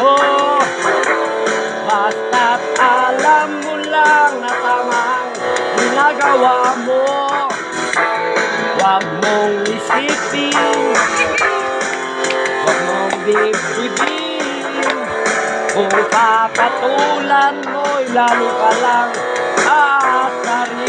mo. Basta't alam mo lang na tamang ginagawa mo. Huwag mong isipin, huwag mong dibdibin. Kung kakatulan mo'y lalo ka lang aasarin.